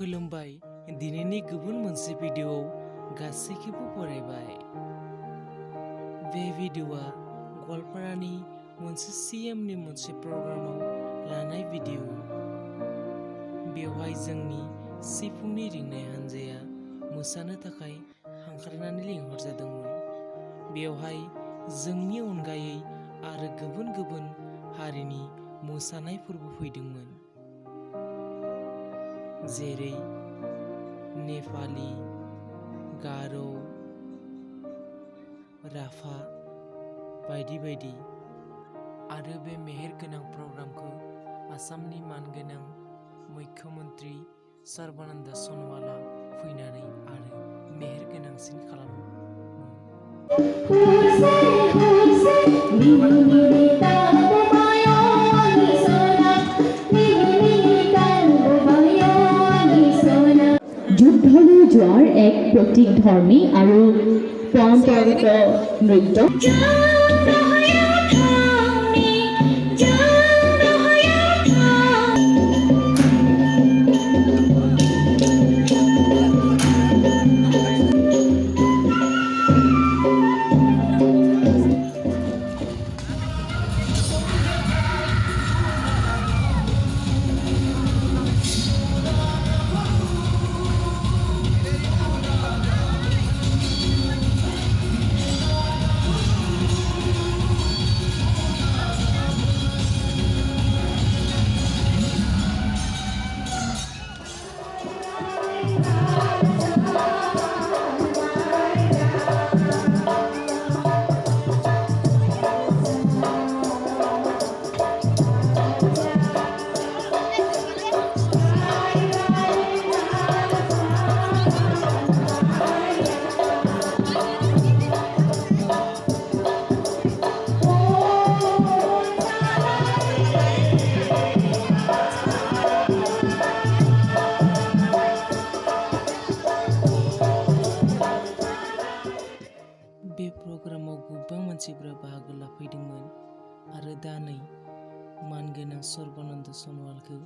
खुलुमबाय दिनैनि गुबुन मोनसे भिडिअ'आव गासैखौबो बरायबाय। बे भिडिअ'आ गवालपारानि मोनसे CMनि मोनसे प्रग्रामाव लानाय भिडिअ'। बेवहाय जोंनि सिफुंनि रिंनाय हानजाया मोसानो थाखाय हांख्रायनानै लिंहरजादोंमोन। बेवहाय जोंनि अनगायै आरो गुबुन गुबुन हारिनि मोसानायफोरबो फैदोंमोन, जेरै नेपालि, गार', राभा बायदि बायदि। आरो बे मेहेरगोनां प्रग्रामखौ आसामनि मानगोनां मुख्यमन्त्रि सर्बानन्द सन'वाला फैनानै आरो मेहेरगोनांसिन खालामो। যুদ্ধলৈ যোৱাৰ এক প্ৰতীকধৰ্মী আৰু পৰম্পৰাগত নৃত্য। बे प्रग्रामाव गोबां मानसिफोरा बाहागो लाफैदोंमोन आरो दा नै मानगोनां सर्बानन्द सन'वालखौ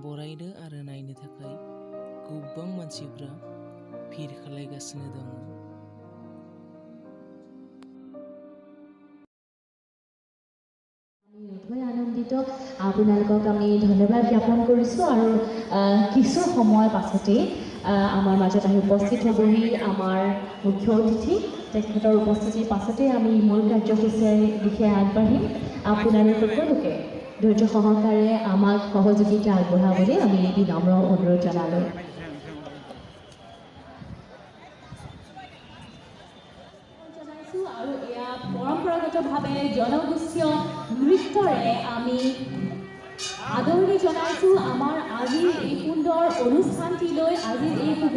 बरायनो आरो नायनो थाखाय गोबां मानसिफोरा भिर खालामगासिनो दङ। নথৈ আনন্দিত, আপোনালোকক আমি ধন্যবাদ জ্ঞাপন কৰিছোঁ। আৰু কিছু সময় পাছতেই আমাৰ মাজত আহি উপস্থিত হ'বহি আমাৰ মুখ্য অতিথি। তেখেতৰ উপস্থিতিৰ পাছতেই আমি মূল কাৰ্যসূচীৰ দিশে আগবাঢ়িম। আপোনালোক সকলোকে ধৈৰ্য সহকাৰে আমাক সহযোগিতা আগবঢ়াবলৈ আমি বিনম্ৰ অনুৰোধ জনালোঁ। আৰু এয়া পৰম্পৰাগতভাৱে জনগোষ্ঠীয় নৃত্যৰে আমি আদৰণি জনাইছোঁ আমাৰ আজিৰ এই সুন্দৰ অনুষ্ঠানটিলৈ, আজিৰ এই শুভ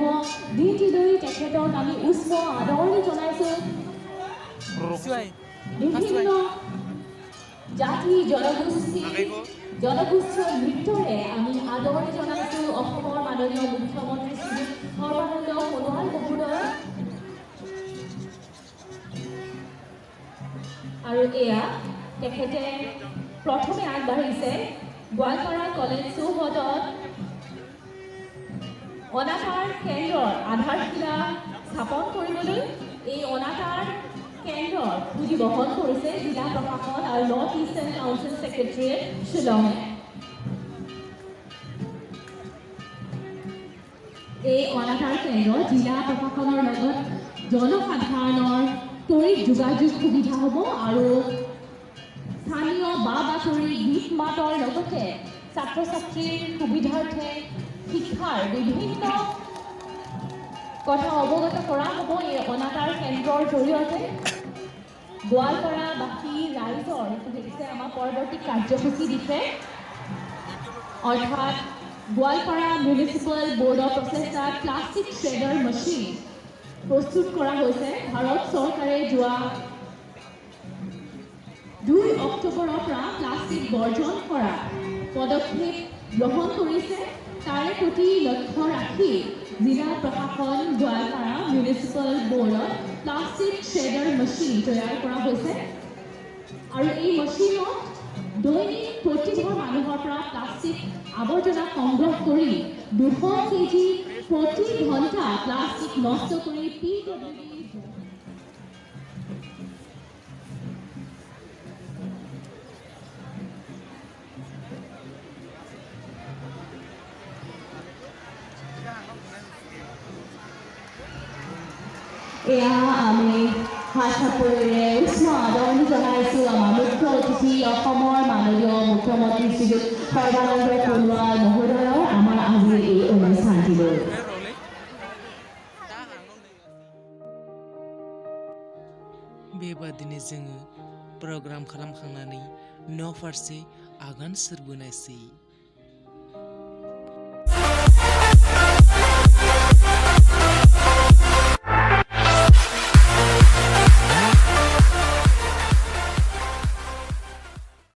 দিনটিলৈ তেখেতক আমি উষ্ম আদৰণি জনাইছোঁ। বিভিন্ন জাতি জনগোষ্ঠীয় নৃত্যৰে আমি আদৰণি জনাইছোঁ অসমৰ মাননীয় মুখ্যমন্ত্ৰী শ্ৰী সৰ্বানন্দ সোণোৱাল মহোদয়। আৰু এয়া তেখেতে প্ৰথমে আগবাঢ়িছে গোৱালপাৰা কলেজ চৌহদত অনাতাঁৰ কেন্দ্ৰৰ আধাৰশিলা স্থাপন কৰিবলৈ। এই অনাতাঁৰ কেন্দ্ৰৰ পুঁজি বহন কৰিছে জিলা প্ৰশাসন আৰু নৰ্থ ইষ্টাৰ্ণ কাউন্সিল ছেক্ৰেটেৰিয়েট শ্বিলঙে। এই অনাতাঁৰ কেন্দ্ৰ জিলা প্ৰশাসনৰ লগত জনসাধাৰণৰ ত্বৰিত যোগাযোগ সুবিধা হ'ব আৰু স্থানীয় বা বাতৰি গীত মাতৰ লগতে ছাত্ৰ ছাত্ৰীৰ সুবিধাৰ্থে শিক্ষাৰ বিভিন্ন কথা অৱগত কৰা হ'ব এই অনাতাঁৰ কেন্দ্ৰৰ জৰিয়তে। গোৱালপাৰাবাসী ৰাইজৰ দেখিছে আমাৰ পৰৱৰ্তী কাৰ্যসূচী দিছে, অৰ্থাৎ গোৱালপাৰা মিউনিচিপেল বৰ্ডৰ প্ৰচেষ্টাত প্লাষ্টিক শ্ৰেডাৰ মেচিন প্ৰস্তুত কৰা হৈছে। ভাৰত চৰকাৰে যোৱা 2 অক্টোবৰৰ পৰা প্লাষ্টিক বৰ্জন কৰা পদক্ষেপ গ্ৰহণ কৰিছে। তাৰে প্ৰতি লক্ষ্য ৰাখি জিলা প্ৰশাসন গোৱালপাৰা মিউনিচিপেল বৰ্ডত প্লাষ্টিক শ্ৰেডাৰ মেচিন তৈয়াৰ কৰা হৈছে। আৰু এই মেচিনত দৈনিক প্ৰতিঘৰ মানুহৰ পৰা প্লাষ্টিক আৱৰ্জনা সংগ্ৰহ কৰি 200 কেজি প্ৰতি ঘণ্টা প্লাষ্টিক নষ্ট কৰি এয়া আমি হাতসাপৰিৰে উষ্ণ আদৰণি জনাইছোঁ আমাৰ মুখ্য অতিথি অসমৰ মাননীয় মুখ্যমন্ত্ৰী শ্ৰীযুত সৰ্বানন্দ সোণোৱাল মহোদয়ৰ আমাৰ আজিৰ এই অনুষ্ঠানটিলৈ। बेबादिनो जोङो प्रग्राम खालामखांनानै न' फारसे आगान सुरबोनायसै।